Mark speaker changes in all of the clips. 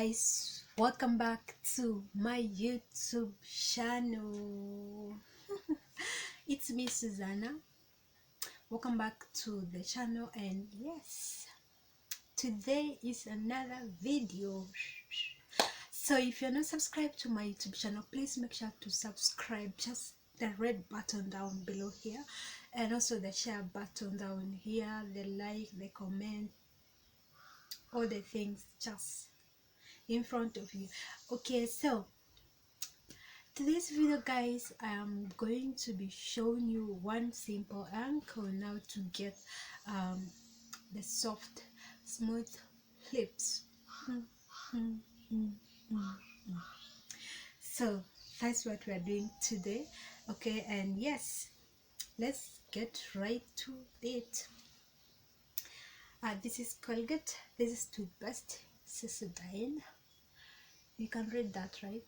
Speaker 1: guys, welcome back to my YouTube channel. It's me, Suzanna. Welcome back to the channel, and yes, today is another video. So if you're not subscribed to my YouTube channel, please make sure to subscribe. Just the red button down below here, and also the share button down here, the like, the comment, all the things just in front of you. Okay, so today's video, guys, I am going to be showing you one simple angle now to get the soft smooth lips. So that's what we are doing today. Okay, and yes, let's get right to it. This is Colgate, this is toothpaste, Suzanna. You can read that, right?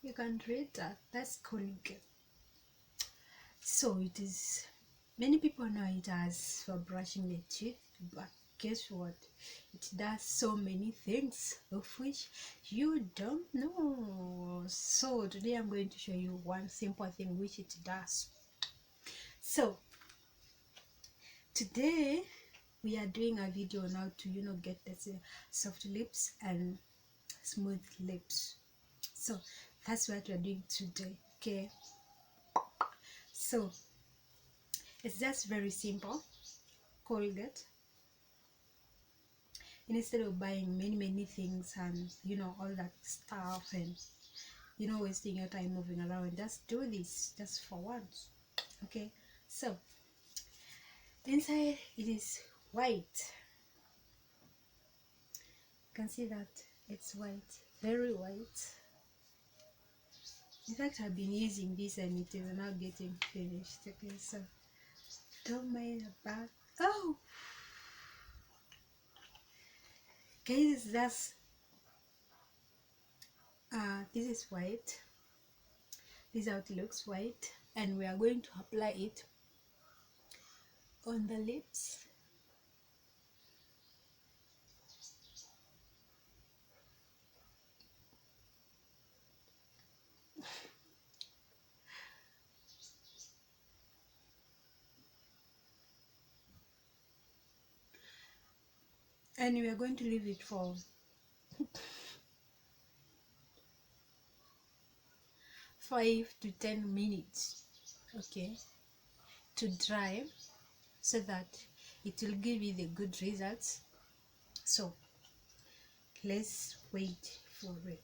Speaker 1: You can read that. That's Colgate. So it is, many people know it as for brushing the teeth, but guess what? It does so many things of which you don't know. So today I'm going to show you one simple thing which it does. So today we are doing a video now to get the soft lips and smooth lips. So that's what we're doing today. Okay, so it's just very simple. Colgate, instead of buying many things and all that stuff and wasting your time moving around, just do this just for once. Okay, so inside it is white. You can see that it's white, very white. In fact, I've been using this and it is now getting finished. Okay, so don't mind about, oh guys, that's this is white. This is how it looks, white, and we are going to apply it on the lips. And we are going to leave it for 5 to 10 minutes, okay, to dry, so that it will give you the good results. So let's wait for it.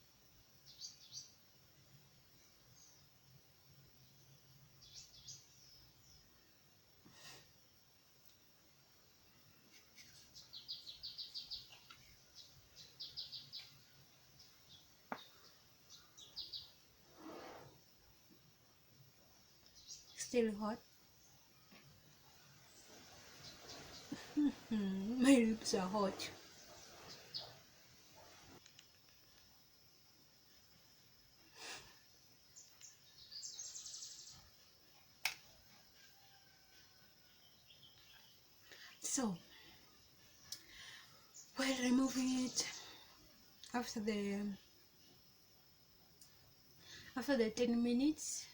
Speaker 1: Still hot. My lips are hot. So while removing it, after the 10 minutes,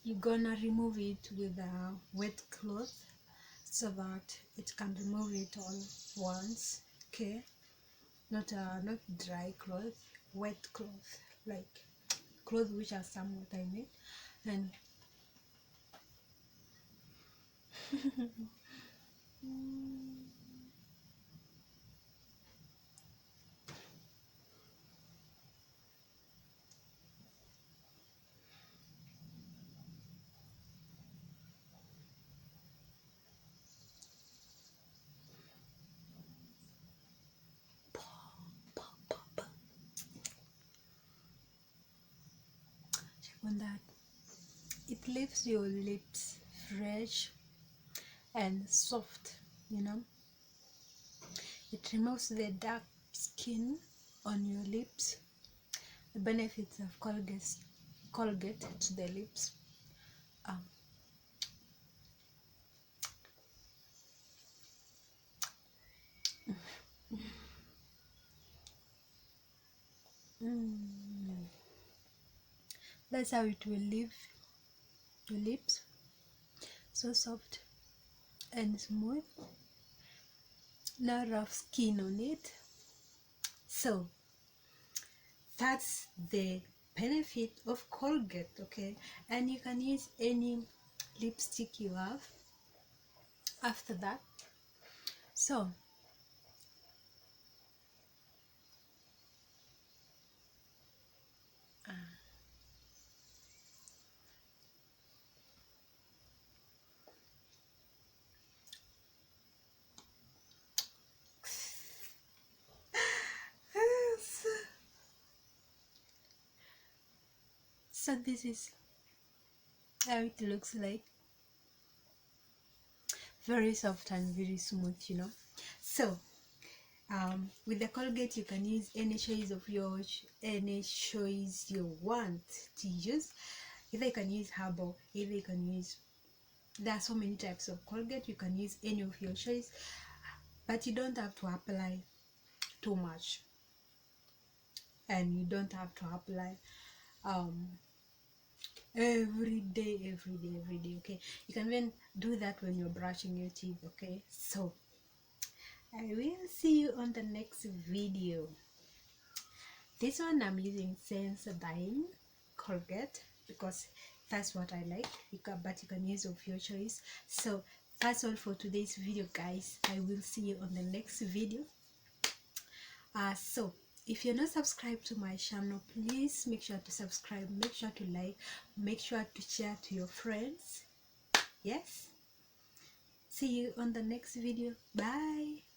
Speaker 1: you're gonna remove it with a wet cloth so that it can remove it all once. Okay, not dry cloth, wet cloth, like clothes which are some water in it. And check on that. It leaves your lips fresh and soft, it removes the dark skin on your lips. The benefits of Colgate to the lips. Mm. That's how it will leave your lips so soft and smooth, no rough skin on it. So that's the benefit of Colgate, okay? And you can use any lipstick you have after that. So so this is how it looks like, very soft and very smooth, you know. So with the Colgate you can use any choice of yours, any choice you want to use. Either you can use herbal, either you can use, there are so many types of Colgate, you can use any of your choice, but you don't have to apply too much, and you don't have to apply um every day, okay? You can even do that when you're brushing your teeth, okay? So I will see you on the next video. This one I'm using Sensodyne Colgate because that's what I like. But you can use of your choice. So that's all for today's video, guys. I will see you on the next video. So if you're not subscribed to my channel, please make sure to subscribe, make sure to like, make sure to share to your friends. Yes, see you on the next video. Bye.